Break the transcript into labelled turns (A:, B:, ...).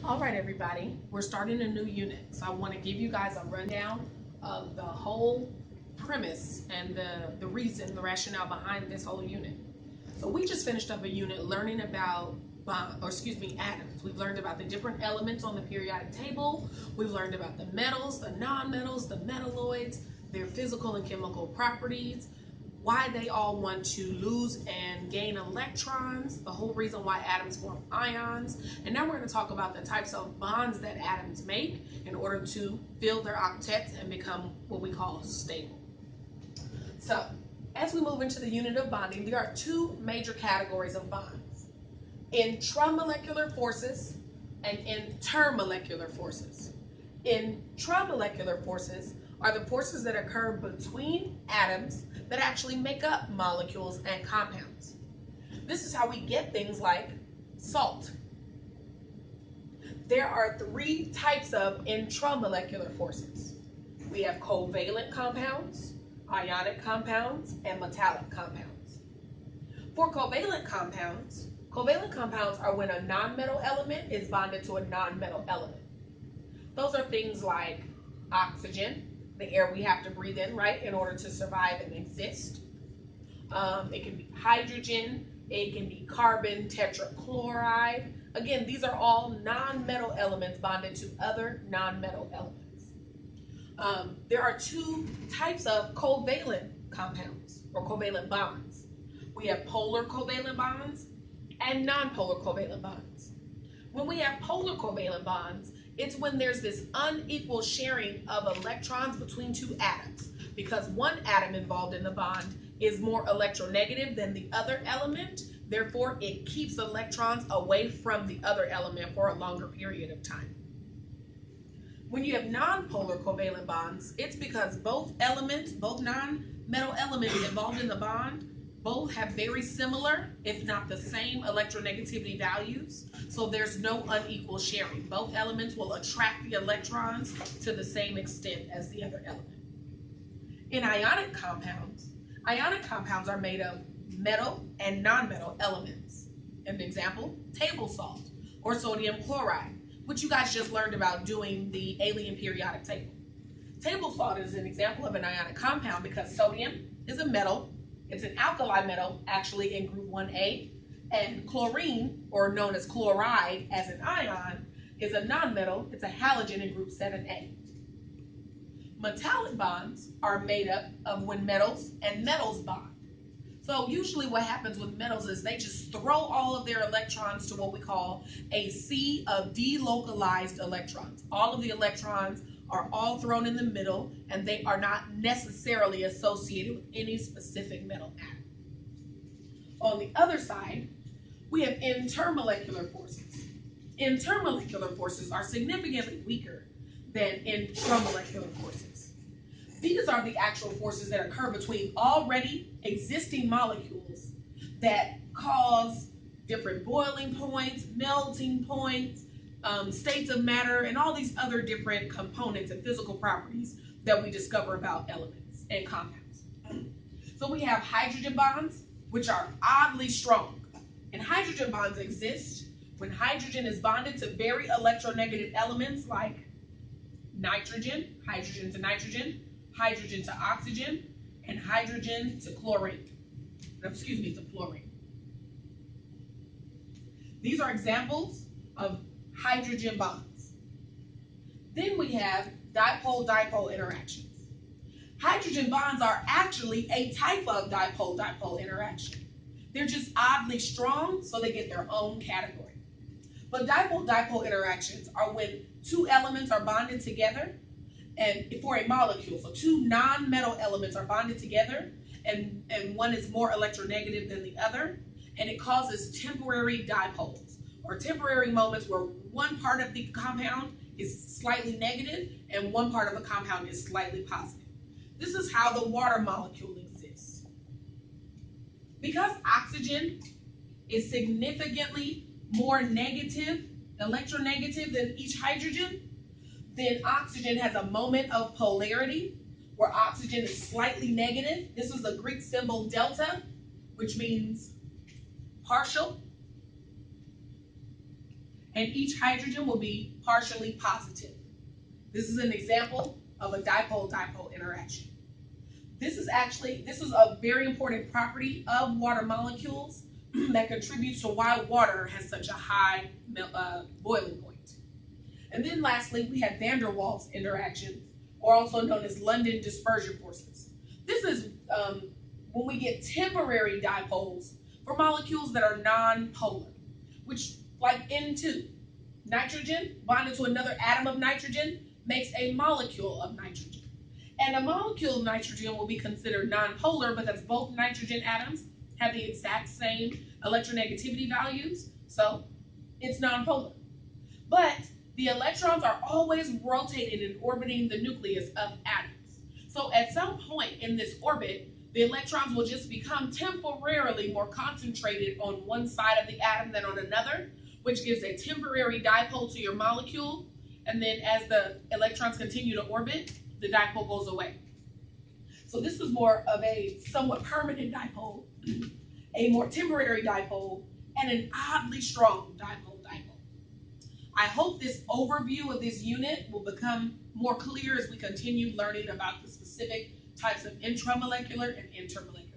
A: All right, everybody, we're starting a new unit. So I want to give you guys a rundown of the whole premise and the reason, the rationale behind this whole unit. So we just finished up a unit learning about atoms. We've learned about the different elements on the periodic table. We've learned about the metals, the non-metals, the metalloids, their physical and chemical properties, why they all want to lose and gain electrons, the whole reason why atoms form ions, and now we're going to talk about the types of bonds that atoms make in order to fill their octets and become what we call stable. So, as we move into the unit of bonding, there are two major categories of bonds: intramolecular forces and intermolecular forces. Intramolecular forces are the forces that occur between atoms that actually make up molecules and compounds. This is how we get things like salt. There are three types of intramolecular forces. We have covalent compounds, ionic compounds, and metallic compounds. For covalent compounds are when a nonmetal element is bonded to a nonmetal element. Those are things like oxygen, the air we have to breathe in, right, in order to survive and exist. It can be hydrogen, it can be carbon tetrachloride. Again, these are all non-metal elements bonded to other non-metal elements. There are two types of covalent compounds or covalent bonds. We have polar covalent bonds and non-polar covalent bonds. When we have polar covalent bonds, it's when there's this unequal sharing of electrons between two atoms, because one atom involved in the bond is more electronegative than the other element. Therefore, it keeps electrons away from the other element for a longer period of time. When you have non-polar covalent bonds, it's because both non-metal elements involved in the bond, both have very similar, if not the same, electronegativity values. So there's no unequal sharing. Both elements will attract the electrons to the same extent as the other element. In ionic compounds are made of metal and nonmetal elements. An example, table salt or sodium chloride, which you guys just learned about doing the alien periodic table. Table salt is an example of an ionic compound because sodium is a metal. It's an alkali metal, actually in group 1A, and chlorine, or known as chloride as an ion, is a nonmetal. It's a halogen in group 7A. Metallic bonds are made up of when metals and metals bond. So usually what happens with metals is they just throw all of their electrons to what we call a sea of delocalized electrons. All of the electrons are all thrown in the middle, and they are not necessarily associated with any specific metal atom. On the other side, we have intermolecular forces. Intermolecular forces are significantly weaker than intramolecular forces. These are the actual forces that occur between already existing molecules that cause different boiling points, melting points, states of matter, and all these other different components and physical properties that we discover about elements and compounds. So we have hydrogen bonds, which are oddly strong. And hydrogen bonds exist when hydrogen is bonded to very electronegative elements like nitrogen, hydrogen to nitrogen, hydrogen to oxygen, and hydrogen to chlorine. To fluorine. These are examples of hydrogen bonds. Then we have dipole-dipole interactions. Hydrogen bonds are actually a type of dipole-dipole interaction. They're just oddly strong, so they get their own category. But dipole-dipole interactions are when two elements are bonded together and for a molecule. So two non-metal elements are bonded together, and one is more electronegative than the other, and it causes temporary dipoles, or temporary moments where one part of the compound is slightly negative and one part of the compound is slightly positive. This is how the water molecule exists. Because oxygen is significantly more negative, electronegative than each hydrogen, then oxygen has a moment of polarity where oxygen is slightly negative. This is the Greek symbol delta, which means partial. and each hydrogen will be partially positive. This is an example of a dipole-dipole interaction. This is a very important property of water molecules that contributes to why water has such a high boiling point. And then lastly, we have van der Waals interactions, or also known as London dispersion forces. This is when we get temporary dipoles for molecules that are non-polar, which, like N2, nitrogen bonded to another atom of nitrogen makes a molecule of nitrogen. And a molecule of nitrogen will be considered non-polar because both nitrogen atoms have the exact same electronegativity values, so it's non-polar. But the electrons are always rotating and orbiting the nucleus of atoms. So at some point in this orbit, the electrons will just become temporarily more concentrated on one side of the atom than on another, which gives a temporary dipole to your molecule. And then as the electrons continue to orbit, the dipole goes away. So this is more of a somewhat permanent dipole, a more temporary dipole, and an oddly strong dipole. I hope this overview of this unit will become more clear as we continue learning about the specific types of intramolecular and intermolecular